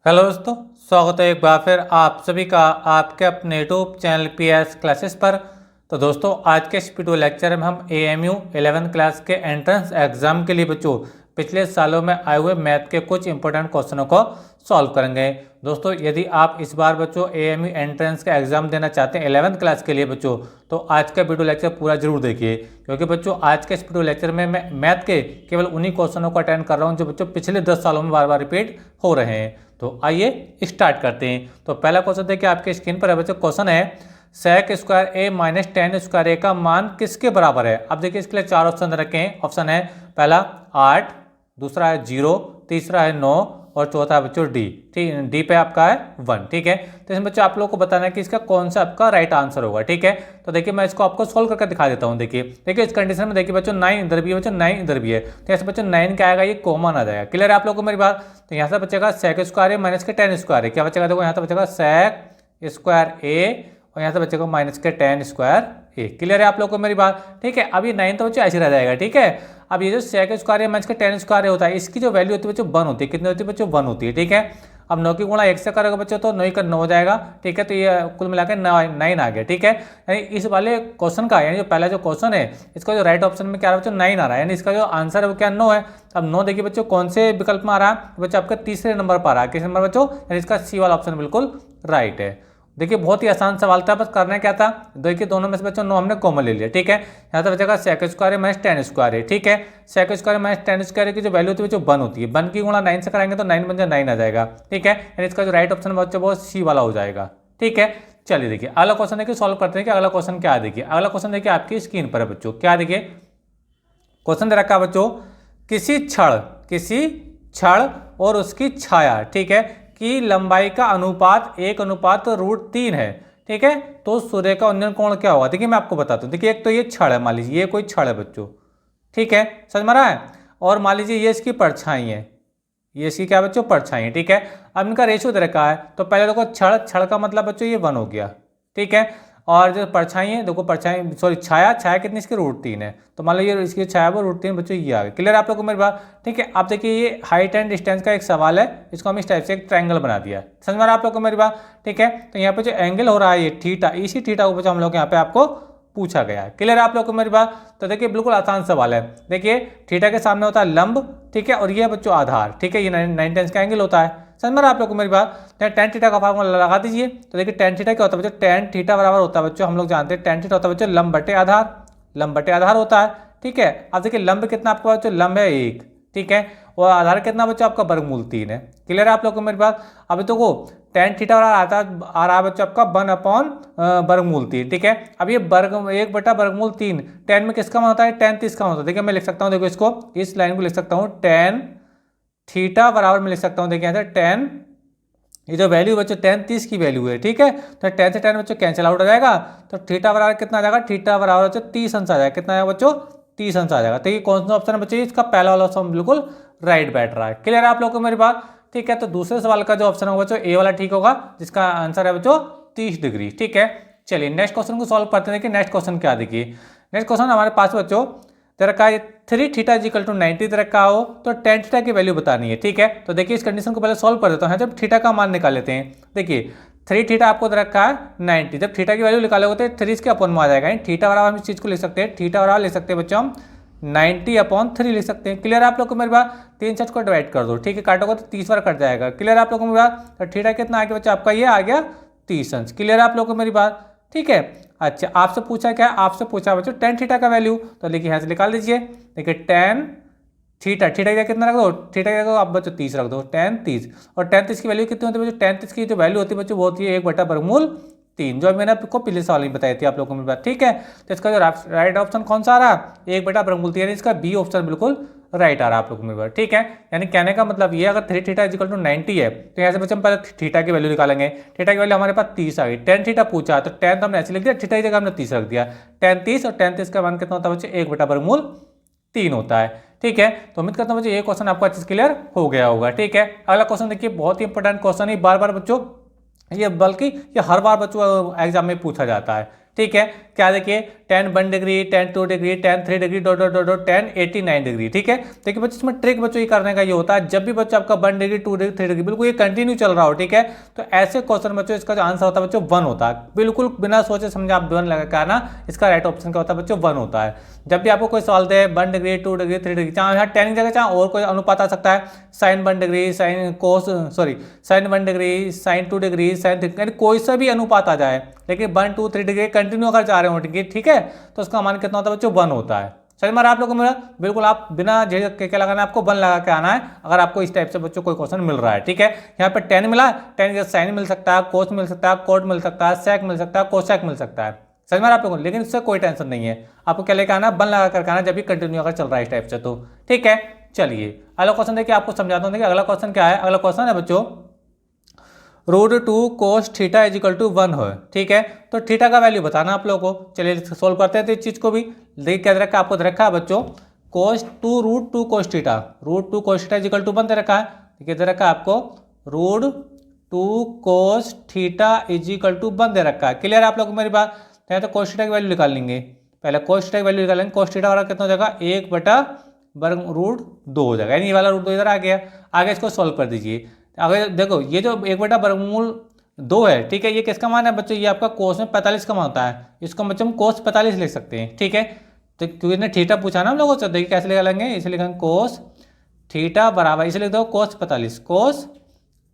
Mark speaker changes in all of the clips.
Speaker 1: Hello दोस्तों, स्वागत है एक बार फिर आप सभी का आपके अपने यूट्यूब चैनल पीएस क्लासेस पर। तो दोस्तों, आज के इस वीडियो लेक्चर में हम एएमयू 11 क्लास के एंट्रेंस एग्जाम के लिए बच्चों पिछले सालों में आए हुए मैथ के कुछ इंपॉर्टेंट क्वेश्चनों को सॉल्व करेंगे। दोस्तों, यदि आप इस बार बच्चों एएमयू एंट्रेंस का एग्जाम देना चाहते हैं 11th क्लास के लिए बच्चों, तो आज का वीडियो लेक्चर पूरा जरूर देखिए, क्योंकि बच्चों आज के इस वीडियो लेक्चर में मैं मैथ के केवल उन्हीं क्वेश्चनों को अटेंड कर रहा हूँ जो बच्चों पिछले 10 सालों में बार बार रिपीट हो रहे हैं। तो आइए स्टार्ट करते हैं। तो पहला क्वेश्चन देखिए आपके स्क्रीन पर है बच्चों। क्वेश्चन है sec स्क्वायर ए माइनस टेन स्क्वायर ए का मान किसके बराबर है। अब देखिए इसके लिए चार ऑप्शन रखे हैं। ऑप्शन है पहला 8, दूसरा है 0, तीसरा है 9 और चौथा है बच्चों डी। ठीक, डी पे आपका है 1। ठीक है, तो इसमें बच्चों आप लोगों को बताना है कि इसका कौन सा आपका राइट आंसर होगा। ठीक है, तो देखिए मैं इसको आपको सोल्व करके दिखा देता हूँ। देखिए इस कंडीशन में देखिए बच्चों 9 इधर भी है, बच्चों 9 इधर भी है, तो ऐसे बच्चों 9 क्या आएगा, ये कॉमन आ जाएगा। क्लियर है आप लोगों को मेरी बात। तो यहाँ से बचेगा सेक स्क्वायर ए माइनस के टेन स्क्वायर है। क्या बचेगा, देखो यहाँ से बचेगा सेक स्क्वायर ए और यहाँ से बचेगा माइनस के टेन स्क्वायर ए। क्लियर है आप लोगों को मेरी बात। ठीक है, अब ये 9 तो बच्चों ऐसे रह जाएगा। ठीक है, अब ये जो सेक स्क्वायर ए माइनस के टेन स्क्वायर होता है, इसकी जो वैल्यू होती है बच्चों 1 होती है। कितनी होती है बच्चों, 1 होती है। ठीक है, अब 9 की गुणा 1 से करोगे बच्चों तो 9 का 9 हो जाएगा। ठीक है, तो ये कुल मिलाकर 9 आ गया। ठीक है, यानी इस वाले क्वेश्चन का, यानी जो पहला जो क्वेश्चन है इसका जो राइट ऑप्शन में क्या रहा है बच्चों, 9 आ रहा है, यानी इसका जो आंसर है वो क्या 9 है। अब 9 देखिए बच्चों कौन से विकल्प में आ रहा है, बच्चों आपका तीसरे नंबर पर आ रहा है। किस नंबर बच्चों, यानी इसका सी वाला ऑप्शन बिल्कुल राइट है। देखिए बहुत ही आसान सवाल था, बस करना क्या था, देखिए दोनों में से बच्चों 9 हमने कॉमन ले लिया। ठीक है, यहाँ से बचेगा सेक स्क्वायर है माइनस टेन स्क्वायर है। ठीक है, sec square minus ten square की जो वैल्यू होती है बच्चों 1 होती है। 1 की गुणा 9 से कराएंगे तो 9 बन जाए 9 आ जाएगा। ठीक है, यानी इसका जो राइट ऑप्शन बच्चों वो सी वाला हो जाएगा। ठीक है, चलिए देखिए अगला क्वेश्चन देखिए सॉल्व करते हैं कि अगला क्वेश्चन क्या है। देखिए अगला क्वेश्चन देखिए आपकी स्क्रीन पर है बच्चों। क्या देखिए क्वेश्चन दे रखा है बच्चों, किसी क्षण और उसकी छाया, ठीक है, की लंबाई का अनुपात 1:√3 है। ठीक है, तो सूर्य का उन्नयन कोण क्या होगा। देखिए मैं आपको बताता हूँ। देखिए एक तो ये क्षण है, मान लीजिए ये कोई क्षण है बच्चों। ठीक है, समझ में आ रहा है। और मान लीजिए ये इसकी परछाई है, ये इसकी क्या बच्चों, परछाई है। ठीक है, अब इनका रेशियो दे रखा है, तो पहले देखो क्षण का मतलब बच्चों ये 1 हो गया। ठीक है, और जो परछाई है देखो, परछाई सॉरी छाया कितनी, इसकी √3 है, तो मान लो ये इसकी छाया वो √3 बच्चों ये आ गया। क्लियर आप लोगों को मेरी बात। ठीक है, अब देखिए ये हाइट एंड डिस्टेंस का एक सवाल है, इसको हम इस टाइप से एक ट्रायंगल बना दिया। समझ में आ रहा है आप लोगों को मेरी बात। ठीक है, तो यहाँ पे जो एंगल हो रहा है ये थीटा, इसी थीटा को हम लोग यहाँ पे आपको पूछा गया है। क्लियर है आप लोगों को मेरी बात। तो देखिए बिल्कुल आसान सवाल है। देखिए थीटा के सामने होता है लंब, ठीक है, और ये बच्चों आधार। ठीक है, ये 90 का एंगल होता है। समझ में आप लोग को मेरी बात। टेन थीटा का फार्मूला लगा दीजिए। तो देखिए टेन थीटा क्या होता है बच्चों, टेन थीटा बराबर होता है बच्चों, हम लोग जानते हैं टेन थीटा होता है बच्चों लंब बटे आधार होता है। ठीक है, अब देखिए लंब कितना आपका बच्चों, लंब है 1। ठीक है, और आधार कितना बच्चों आपका, वर्गमूल 3 है। क्लियर है आप लोग को मेरी बात। अभी तो को टेन थीटा आ रहा है बच्चों आपका 1/√3। ठीक है, अब ये 1/√3 टेन में किसका मान होता है, टेन 30 का मान होता है। देखिए मैं लिख सकता हूँ, देखो इसको इस लाइन को लिख सकता हूँ, टेन थीटा बराबर में लिख सकता हूँ। देखिए यहाँ से टेन, ये जो वैल्यू बच्चों टेन 30 की वैल्यू है। ठीक है, तो 10 से 10 बच्चों कैंसिल आउट हो जाएगा, तो थीटा बराबर कितना आ जाएगा, थीटा बराबर बच्चों 30 अंश आ जाएगा। कितना आएगा बच्चों, 30 अंश आ जाएगा। तो ये कौन सा ऑप्शन है बच्चों, इसका पहला वाला ऑप्शन बिल्कुल राइट बैठ रहा है। क्लियर है आप लोगों को मेरी बात। ठीक है, तो दूसरे सवाल का जो ऑप्शन होगा बच्चों ए वाला ठीक होगा, जिसका आंसर है बच्चों 30 डिग्री। ठीक है, चलिए नेक्स्ट क्वेश्चन को सॉल्व करते हैं। देखिए नेक्स्ट क्वेश्चन क्या, देखिए नेक्स्ट क्वेश्चन हमारे पास बच्चों दे रखा है 3 थीटा इक्वल टू 90 दे रखा हो, तो टेन थीटा की वैल्यू बतानी है। ठीक है, तो देखिए इस कंडीशन को पहले सॉल्व कर देता हूँ। जब थीटा का मान निकाल लेते हैं, देखिए 3 थीटा आपको दे रखा है 90, जब थीटा की वैल्यू निकालोगे तो 3 के अपन में आ जाएगा। थीटा बराबर हम इस चीज को लिख सकते हैं, थीटा बराबर लिख सकते हैं बच्चों हम 90/3 लिख सकते हैं। क्लियर आप लोग को मेरी बात। 3 से को डिवाइड कर दो, ठीक है, काटोगे तो 30 बार कट जाएगा। क्लियर आप लोग को मेरी बात। तो थीटा कितना आ गया बच्चा आपका, ये आ गया 30 अंश। क्लियर आप लोग को मेरी बात। ठीक है, अच्छा आपसे पूछा क्या, आपसे पूछा बच्चों टेन थीटा का वैल्यू, तो देखिए यहाँ से निकाल दीजिए। देखिए टेन थीटा का कितना रख दो, थीटा का आप बच्चों 30 रख दो, टेन 30, और टेन 30 की वैल्यू कितनी होती है बच्चों, टेन 30 की जो वैल्यू होती है बच्चों वो होती है 1/√3, जो मैंने आपको पिछले सवाल में बताई थी आप लोगों को मेरी बात। ठीक है, तो इसका जो राइट ऑप्शन कौन सा आ रहा है, 1/√3, यानी इसका बी ऑप्शन बिल्कुल राइट आ रहा है आप लोगों को मेरी बात। ठीक है, यानी कहने का मतलब ये अगर 3 थीटा इक्वल टू 90 है, तो यहाँ से बच्चे हम पहले थीटा की वैल्यू निकालेंगे। थीटा की वैल्यू हमारे पास 30 आ गई। टेन थीटा पूछा तो टेन तो हमने ऐसे लिख दिया, थीटा की जगह हमने 30 रख दिया। टेन 30 और टेन 30 का मान कितना होता है बच्चे, 1/√3 होता है। ठीक है, तो उम्मीद करता हूँ बच्चों ये क्वेश्चन आपको अच्छे से क्लियर हो गया होगा। ठीक है, अगला क्वेश्चन देखिए बहुत ही इंपॉर्टेंट क्वेश्चन है, बार बार बच्चों ये, बल्कि ये हर बार बच्चों एग्जाम में पूछा जाता है। ठीक है। क्या देखिए tan 1 degree, tan 2 degree, tan 3 degree, dot dot dot dot tan 89 degree, ठीक है। देखिए बच्चों इसमें ट्रिक बच्चों ये करने का ये होता है, जब भी बच्चों आपका 1 डिग्री, 2 डिग्री, 3 डिग्री बिल्कुल ये कंटिन्यू चल रहा हो, ठीक है, तो ऐसे क्वेश्चन बच्चों इसका जो आंसर होता है बच्चों 1 होता है। बिल्कुल बिना सोचे समझे आप 1 लगा के आना, इसका राइट ऑप्शन क्या होता है बच्चों 1 होता है। जब भी आपको कोई सवाल दे 1 डिग्री, 2 डिग्री, 3 डिग्री, चाहे यहाँ tan की जगह चाहे और कोई अनुपात आ सकता है, sin 1 degree, sin 1 degree, sin 2 degree, sin 3, यानी कोई सा भी अनुपात आ जाए, लेकिन 1 2 3 डिग्री कंटिन्यू अगर जा रहे हो, ठीक है, तो उसका मान कितना होता है बच्चों 1 होता है। समझ में आप लोगों को मेरा, बिल्कुल आप बिना झिझक के क्या लगाना है, आपको 1 लगा के आना है अगर आपको इस टाइप से बच्चों कोई क्वेश्चन मिल रहा है, ठीक है। यहाँ पे tan मिला, tan का साइन मिल सकता है, कोस मिल सकता है, कोट मिल सकता है, सेक मिल सकता है, कोसेक मिल सकता है। समझ में आप लोगों को, लेकिन इससे कोई टेंशन नहीं है, आपको क्या लेकर आना है 1 लगा कर आना जब भी कंटिन्यू अगर चल रहा है इस टाइप से, तो ठीक है। चलिए अगला क्वेश्चन देखिए, आपको समझाता हूँ। देखिए अगला क्वेश्चन क्या है, अगला क्वेश्चन है बच्चों √2 cos theta is equal to 1 है, ठीक है। तो थीटा का वैल्यू बताना आप लोगों को। चलिए सोल्व करते हैं तो इस चीज को भी। देखिए क्या दे रखा है, आपको दे रखा है बच्चों √2 cos theta, √2 cos theta is equal to 1 दे रखा है। देखिए दे रखा है आपको √2 cos theta is equal to 1 दे रखा है। क्लियर है आप लोग मेरी बात। तो cos थीटा की वैल्यू निकाल लेंगे, पहले cos थीटा की वैल्यू निकालेंगे। cos थीटा वाला कितना हो जाएगा, 1/√2 हो जाएगा, यानी ये वाला √2 इधर आ गया। आगे इसको सॉल्व कर दीजिए। अगर देखो ये जो 1/√2 है, ठीक है, ये किसका मान है बच्चों, ये आपका कोस में 45 का मान होता है, इसको बच्चों हम कोस 45 लिख सकते हैं, ठीक है। तो क्योंकि इसने थीटा पूछा ना हम लोगों से, देखिए कैसे निकालेंगे, इसे लिखेंगे कोस थीटा बराबर, इसे लिख दो कोस 45, कोस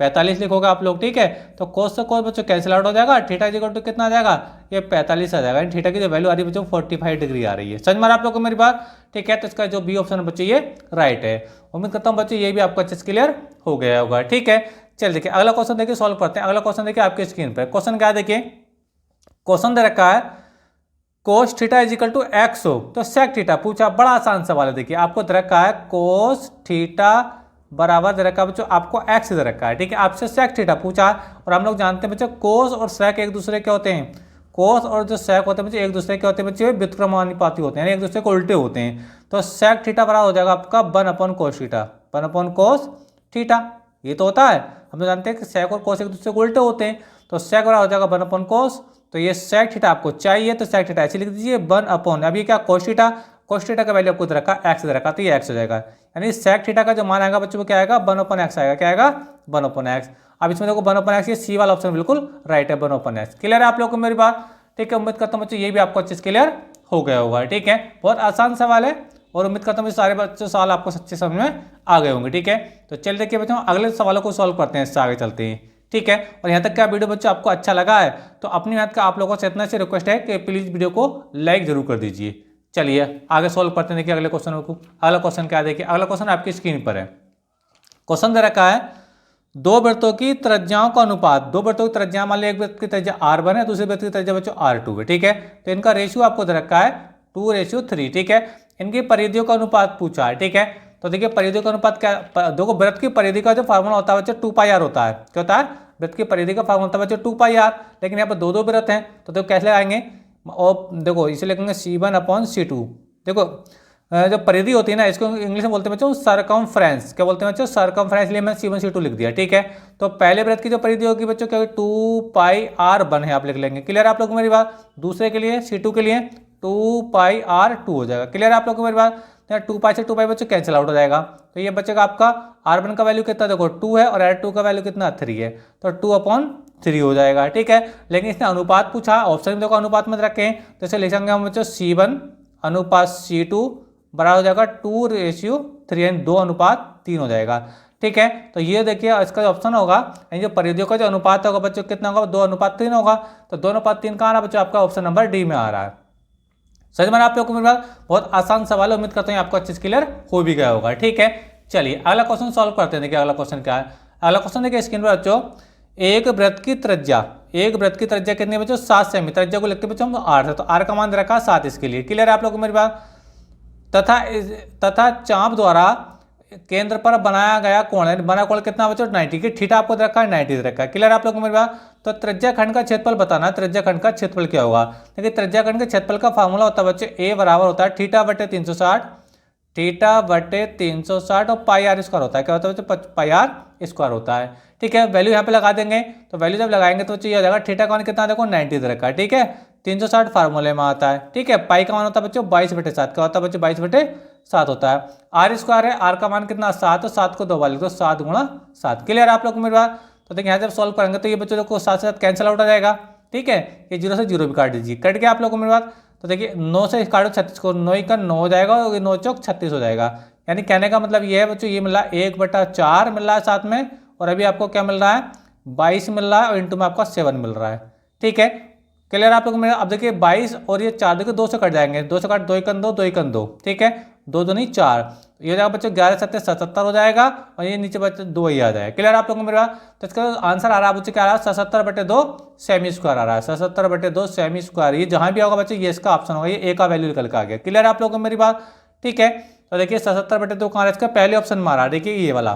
Speaker 1: 45 लिखोगे आप लोग, ठीक है। तो कोस से कोस बच्चों कैंसिल आउट हो जाएगा, थीटा इज इक्वल टू कितना आ जाएगा, ये 45 आ जाएगा। थीटा की जो वैल्यू आ रही है बच्चों 45 डिग्री आ रही है। समझ में आप लोग को मेरी बात, ठीक है। तो इसका जो बी ऑप्शन है बच्चों ये राइट है। उम्मीद करता हूँ बच्चों ये भी आपका अच्छे से क्लियर हो गया होगा, ठीक है। चल देखिए अगला क्वेश्चन देखिए सॉल्व करते हैं। अगला क्वेश्चन देखिए आपके स्क्रीन पर, क्वेश्चन क्या है देखिए, क्वेश्चन दे रखा है cos theta is equal to x हो तो सेक थीटा पूछा। बड़ा आसान सवाल है, देखिए आपको दे रखा है कोस थीटा बराबर दे रखा है बच्चों आपको एक्स दे रखा है, ठीक है। आपसे सेक थीटा पूछा, और हम लोग जानते हैं बच्चों कोस और सेक एक दूसरे के होते हैं, कोस और जो सेक होते हैं बच्चों एक दूसरे के होते हैं बच्चों, व्युत्क्रमानुपाती होते हैं, यानी एक दूसरे को उल्टे होते हैं। तो सेक थीटा बराबर हो जाएगा आपका 1/cos थीटा, 1/cos थीटा, ये तो होता है। हम लोग जानते हैं कि सेक और कोस एक दूसरे को उल्टे होते हैं, तो सेक बराबर हो जाएगा 1/cos। तो ये सेक थीटा आपको चाहिए तो सेक थीटा ऐसे लिख दीजिए 1/, अब ये क्या cos थीटा, cos थीटा का वैल्यू आपको दे रखा एक्स दे रखा, तो ये एक्स हो जाएगा, यानी सेक थीटा का जो मान आएगा बच्चों को क्या आएगा 1/x आएगा, क्या आएगा 1/x। अब इसमें देखो 1/x, ये सी वाला ऑप्शन बिल्कुल राइट है 1/x। क्लियर है आप लोगों को मेरी बात, ठीक है। उम्मीद करता हूँ बच्चों ये भी आपको अच्छे से क्लियर हो गया होगा, ठीक है। बहुत आसान सवाल है और उम्मीद करता हूँ सारे बच्चों सवाल आपको सच्चे समझ में आ गए होंगे, ठीक है। तो चलिए देखिए बच्चों अगले सवालों को सॉल्व करते हैं, इससे आगे चलते हैं, ठीक है। और यहाँ तक का वीडियो बच्चों आपको अच्छा लगा है तो अपनी मेहनत का आप लोगों से इतना से रिक्वेस्ट है कि प्लीज वीडियो को लाइक जरूर कर दीजिए। चलिए आगे सॉल्व करते हैं, देखिए अगले क्वेश्चन को। अगला क्वेश्चन क्या है देखिए, अगला क्वेश्चन आपकी स्क्रीन पर है। क्वेश्चन दे रखा है दो वृत्तों की त्रिज्याओं का अनुपात, दो वृत्तों की त्रिज्या मान ली, एक वृत्त की त्रिज्या r1 है, दूसरे वृत्त की त्रिज्या बच्चों r2 है, ठीक है। तो इनका रेशियो आपको दे रखा है 2:3, ठीक है। इनकी परिधियों का अनुपात पूछा है, ठीक है। तो देखिए परिधियों का अनुपात क्या, देखो वृत्त की परिधि का जो फार्मूला होता है बच्चों 2πr होता है, क्या होता है, वृत्त की परिधि का फार्मूला होता है बच्चों 2πr। लेकिन यहाँ पर दो दो वृत्त हैं तो देखो कैसे लगाएंगे, और देखो इसे लिखेंगे C1/C2। देखो जो परिधि होती है ना, इसको इंग्लिश में बोलते हैं बच्चों सरकमफ्रेंस, क्या बोलते हैं बच्चों सरकमफ्रेंस, लिए मैंने C1/C2 लिख दिया, ठीक है। तो पहले वृत्त की जो परिधि होगी बच्चों क्या 2πr1 है, आप लिख लेंगे। क्लियर आप लोगों को मेरी बात। दूसरे के लिए C2 के लिए 2πr2 हो जाएगा। क्लियर आप लोगों को मेरी बात। 2π से 2π बच्चों कैंसिल आउट हो जाएगा, तो ये बचेगा आपका r1 का वैल्यू कितना, देखो 2 है, और r2 का वैल्यू कितना 3 है, तो 2/3 हो जाएगा, ठीक है। लेकिन इसने अनुपात पूछा, ऑप्शन में देखो अनुपात में रखे हैं, तो इसे लिखेंगे हम बच्चों C1/C2 बराबर हो जाएगा 2:3, 2/3 हो जाएगा, ठीक है। तो ये देखिए इसका जो ऑप्शन होगा, जो परिधियों का जो अनुपात होगा बच्चों कितना होगा 2/3 होगा। तो 2/3 कहाँ आ रहा है बच्चों, आपका ऑप्शन नंबर डी में आ रहा है। समझ में आप लोगों को मेरी बात, बहुत आसान सवाल है, उम्मीद करता हूँ आपको अच्छे से क्लियर हो भी गया होगा, ठीक है। चलिए अगला क्वेश्चन सॉल्व करते हैं। देखिए अगला क्वेश्चन क्या है, अगला क्वेश्चन देखिए स्क्रीन पर बच्चों, एक वृत्त की त्रिज्या, एक वृत्त की त्रिज्या कितनी है बच्चों 7 सेमी, त्रिज्या को लिखते बच्चों हम 8 है, तो r का मान दे रखा 7 इसके लिए। क्लियर है आप लोगों को मेरी बात। तथा चाप द्वारा केंद्र पर बनाया गया कोण है, बना कोण कितना बच्चों 90 की, थीटा आपको दे रखा है 90 दे रखा है। क्लियर आप लोगों को मेरी बात। तो त्रिज्या खंड का क्षेत्रफल बताना, त्रिज्या खंड का क्षेत्रफल क्या होगा। देखिए त्रिज्या खंड के क्षेत्रफल का फार्मूला होता है बच्चों a बराबर होता है θ/360, θ/360 और πr² होता है, क्या होता है बच्चों πr² होता है, ठीक है। वैल्यू यहाँ पे लगा देंगे, तो वैल्यू जब लगाएंगे तो ये हो जाएगा थीटा का मान कितना देखो 90 दे रखा है, ठीक है। 360 फार्मूले में आता है। ठीक है, पाई का मान होता है बच्चों 22/7, क्या होता है बच्चों 22/7 होता है। आर स्क्वायर है, आर का मान कितना 7 है, 7 को 2 बार लिख दो, 7 गुणा 7। क्लियर आप लोग को मेरी बात। तो देखिए यहाँ जब सॉल्व करेंगे तो ये बच्चों देखो 7 से 7 कैंसिल आउट हो जाएगा। ठीक है, ये 0 से 0 भी काट दीजिए, कट गया आप लोग को मेरी बात। तो देखिए 9 से काटो 36 को, 9 का 9 हो जाएगा और 9 चौक 36 हो जाएगा। यानी कहने का मतलब ये है बच्चों, ये मिल रहा है 1/4 मिल रहा है साथ में, और अभी आपको क्या मिल रहा है 22 मिल रहा है, और इंटू में आपका 7 मिल रहा है। ठीक है, क्लियर आप लोग मेरा। अब देखिए 22 और ये 4 देखिए 2 से कट जाएंगे, 2 से कट 2 1 2 2 1 2। ठीक है, 2 2 नहीं 4, ये हो जाएगा बच्चों 11 7 77 हो जाएगा, और ये नीचे बच्चों 2 ही आ जाएगा। क्लियर आप लोग को मेरा। तो इसका आंसर आ रहा है बच्चों क्या आ रहा है 77/2 सेमी स्क्वायर आ रहा है, 77/2 सेमी स्क्वायर। ये जहां भी होगा बच्चों ये इसका ऑप्शन होगा, ये ए का वैल्यू निकल के आ गया। क्लियर आप लोग को मेरी बात। ठीक है, तो देखिए 77/2 कहाँ इसका पहले ऑप्शन में आ रहा है, देखिए ये वाला।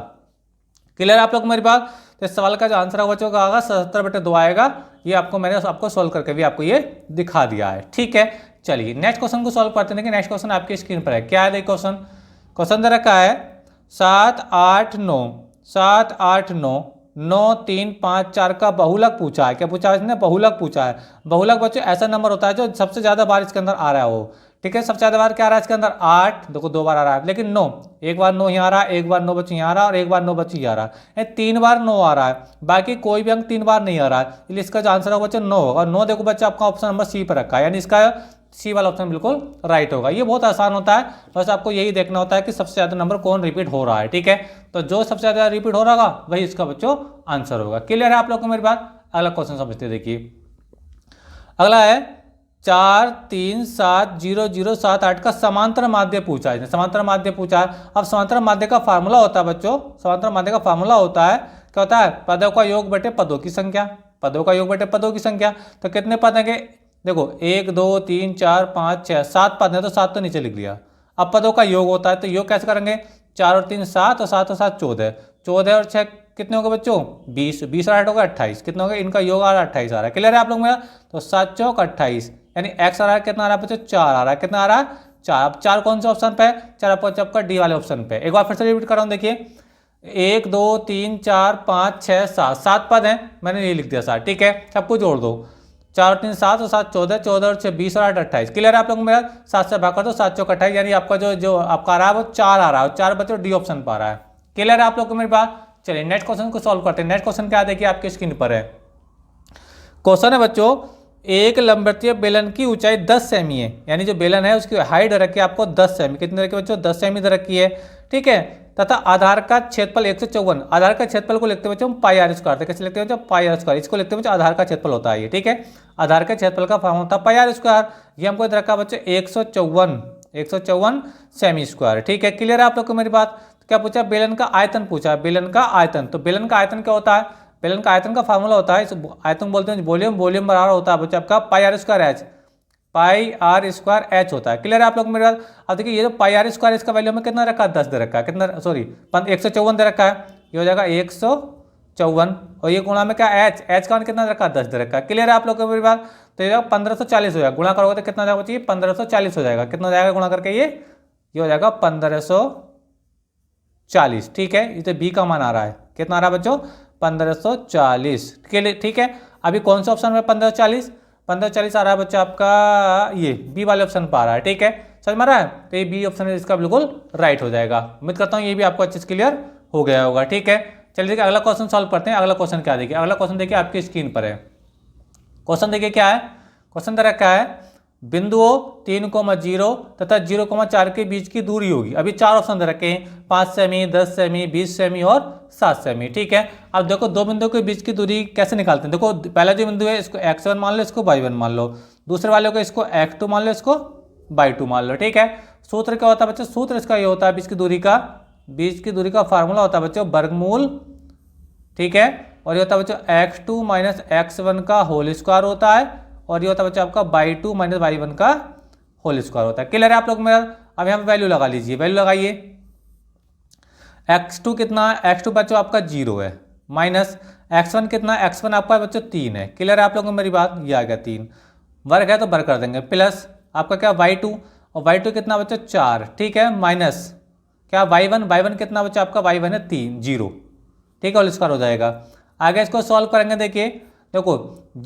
Speaker 1: क्लियर आप लोग को मेरी बात। तो इस सवाल का जो आंसर होगा बच्चों का आएगा 77/2 आएगा। ये आपको मैंने आपको सोल्व करके भी आपको ये दिखा दिया है। ठीक है, चलिए नेक्स्ट क्वेश्चन को सोल्व करते हैं। देखिए नेक्स्ट क्वेश्चन आपकी स्क्रीन पर है, क्या है देखिए क्वेश्चन। क्वेश्चन दे रखा है 7 8 9 7 8 9 9 3 5 4 का बहुलक पूछा है। क्या पूछा है इसने, बहुलक पूछा है। बहुलक बच्चों ऐसा नंबर होता है जो सबसे ज्यादा बार इसके अंदर आ रहा है वो। ठीक है, सबसे ज्यादा बार क्या आ रहा है इसके अंदर 8, देखो 2 बार आ रहा है, लेकिन 9 एक बार 9 यहाँ आ रहा है, एक बार 9 बच्चे यहाँ आ रहा है, और एक बार 9 बच्चे यहाँ आ रहा है, 3 बार 9 आ रहा है। बाकी कोई भी अंक 3 बार नहीं आ रहा है, इसलिए इसका जो आंसर होगा बच्चे 9 होगा। और 9 देखो बच्चा आपका ऑप्शन नंबर सी पर रखा है, यानी इसका सी वाला ऑप्शन बिल्कुल राइट होगा। ये बहुत आसान होता है, बस आपको यही देखना होता है कि सबसे ज्यादा नंबर कौन रिपीट हो रहा है। ठीक है, तो जो सबसे ज्यादा रिपीट हो रहा होगा वही इसका बच्चों आंसर होगा। क्लियर है आप लोग को मेरी बात। अगला क्वेश्चन समझते देखिए। अगला है 4 3 7 0 0 7 8 का समांतर माध्य पूछा है। समांतर माध्य पूछा है। अब समांतर माध्य का फार्मूला होता है बच्चों, समांतर माध्य का फार्मूला होता है, क्या होता है पदों का योग बटे पदों की संख्या। पदों का योग बटे पदों की संख्या। तो कितने पद हैं, देखो 1 2 3 4 5 6 7 पद हैं, तो 7 तो नीचे लिख लिया। अब पदों का योग होता है, तो योग कैसे करेंगे, 4 और 3 7 और 7 और 7 14, 14 और 6 कितने हो गए बच्चों 20, 20 और 8 होगा 28, कितने हो गए, इनका योग आ रहा है 28 आ रहा है। क्लियर है आप लोग मेरा। तो 7 चौक 28, यानी x आ रहा है कितना आ रहा है बच्चों 4 आ रहा है, कितना आ रहा है 4। अब 4 कौन से ऑप्शन पे है, 4 आपका डी वाले ऑप्शन पे। एक बार फिर से रिपीट कर रहा हूँ, देखिए 1 2 3 4 5 6 7, 7 पद हैं, मैंने ये लिख दिया 7। ठीक है, सबको जोड़ दो, 4 और 3 7 और 7 14, 14 और 6 20 और 8 28। क्लियर है आप लोग मेरा। 7 से भाग कर दो, 7 चौक 28, यानी आपका जो आपका आ रहा है वो 4 आ रहा है, 4 बच्चों डी ऑप्शन पर आ रहा है। क्लियर है आप लोग को मेरी बात। चलिए नेक्स्ट क्वेश्चन को सॉल्व करते हैं। नेक्स्ट क्वेश्चन क्या देखिए आपकी स्क्रीन पर है। क्वेश्चन है बच्चों, एक लंबवृत्तीय बेलन की ऊंचाई 10 सेमी है, यानी जो बेलन है उसकी हाइट रखी है आपको 10 सेमी, कितने रखी बच्चों 10 सेमी रखी है। ठीक है, तथा आधार का क्षेत्रफल 154, आधार का क्षेत्रफल को लिखते बच्चों पाई आर स्क्वायर, कैसे लिखते हैं बच्चों पाई आर स्क्वायर, इसको लिखते हैं बच्चों आधार का क्षेत्रफल होता है ये। ठीक है, आधार के क्षेत्रफल का फॉर्म होता है पाई आर स्क्वायर। ये हमको रखा बच्चों 154 सेमी स्क्वायर। ठीक है, क्लियर है आप लोग को मेरी बात। क्या पूछा, बेलन का आयतन पूछा है, बेलन का आयतन। तो बेलन का आयतन क्या होता है, बेलन का आयतन का फार्मूला होता है, इस आयतन बोलते हैं वॉल्यूम, वॉल्यूम बराबर होता है बच्चा आपका pi R square H, pi R square H होता है। क्लियर है आप लोग मेरे बात। अब देखिए ये जो पाई आर स्क्वायर इसका वैल्यू में कितना रखा है 10 दे रखा है, कितना सॉरी 154 दे रखा है, ये हो जाएगा 154, और ये गुणा में क्या एच, एच का कितना रखा है 10 दे रखा है। क्लियर है आप लोग को मेरी बात। तो ये 1540 हो जाएगा, गुणा करोगे तो कितना जाएगा बच्चे 1540 हो जाएगा, कितना जाएगा गुणा करके ये हो जाएगा 1540। ठीक है, इसे बी का मान आ रहा है, कितना आ रहा है बच्चों 1540। ठीक है, अभी कौन सा ऑप्शन में 1540, 1540 आ रहा है बच्चा आपका ये बी वाले ऑप्शन पर आ रहा है। ठीक है, समझ में आ रहा है। तो ये बी ऑप्शन इसका बिल्कुल राइट हो जाएगा। उम्मीद करता हूँ ये भी आपको अच्छे से क्लियर हो गया होगा। ठीक है, चलिए देखिए अगला क्वेश्चन सॉल्व करते हैं। अगला क्वेश्चन क्या देखिए, अगला क्वेश्चन देखिए आपकी स्क्रीन पर है। क्वेश्चन देखिए क्या है, क्वेश्चन दे रखा है बिंदुओं 3,0 तथा 0,4 के बीच की दूरी होगी। अभी 4 ऑप्शन दे रखे हैं, 5 सेमी 10 सेमी 20 सेमी और 7 सेमी। ठीक है, अब देखो दो बिंदुओं के बीच की दूरी कैसे निकालते हैं। देखो पहला जो बिंदु है इसको x1 मान लो, इसको y1 मान लो, दूसरे वाले को इसको x2 मान लो, इसको y2 मान लो। ठीक है, सूत्र क्या होता है बच्चों, सूत्र इसका ये होता है बीच की दूरी का फार्मूला होता है बच्चों वर्गमूल। ठीक है, और ये होता है बच्चों x2 माइनस x1 का होल स्क्वायर होता है, और ये होता है बच्चों आपका y2 माइनस y1 का होल स्क्वायर होता है। क्लियर है आप लोग मेरा। अब यहाँ पे वैल्यू लगा लीजिए, वैल्यू लगाइए। x2 कितना है, x2 बच्चों आपका 0 है, माइनस x1 कितना है, x1 आपका बच्चों 3 है। क्लियर है आप लोगों को मेरी बात, ये आ गया 3, वर्ग है तो वर्ग कर देंगे, प्लस आपका क्या y2, और y2 कितना बच्चों 4। ठीक है, माइनस क्या y1 कितना बच्चों आपका y1 है 3 0। ठीक है, होल स्क्वायर हो जाएगा। आगे इसको सॉल्व करेंगे, देखिए देखो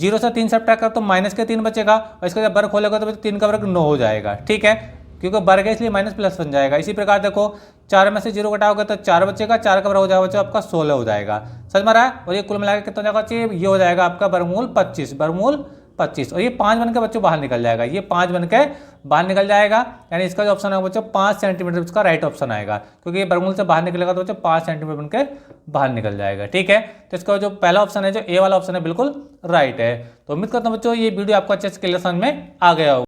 Speaker 1: 0 से 3 सब्ट्रैक्ट कर तो माइनस के 3 बचेगा, और इसका जब वर्ग खोलेगा तो 3 का वर्ग 9 हो जाएगा। ठीक है, क्योंकि वर्ग है इसलिए माइनस प्लस बन जाएगा। इसी प्रकार देखो 4 में से 0 घटाओगे तो 4 बचेगा, 4 का वर्ग हो जाएगा बच्चों आपका 16 हो जाएगा। समझ में आ रहा है? और ये कुल मिलाकर कितना हो जाएगा चाहिए, ये हो जाएगा आपका वर्गमूल 25, वर्गमूल 25, और ये 5 बन के बच्चों बाहर निकल जाएगा, ये 5 बन के बाहर निकल जाएगा। यानी इसका जो ऑप्शन है बच्चों 5 सेंटीमीटर इसका राइट ऑप्शन आएगा, क्योंकि ये वर्गमूल से बाहर निकलेगा तो बच्चों 5 सेंटीमीटर बन के बाहर निकल जाएगा। ठीक है, तो इसका जो पहला ऑप्शन है, जो ए वाला ऑप्शन है, बिल्कुल राइट है। तो उम्मीद करता हूं बच्चों ये वीडियो आपको अच्छे से क्लियर समझ में आ गया होगा।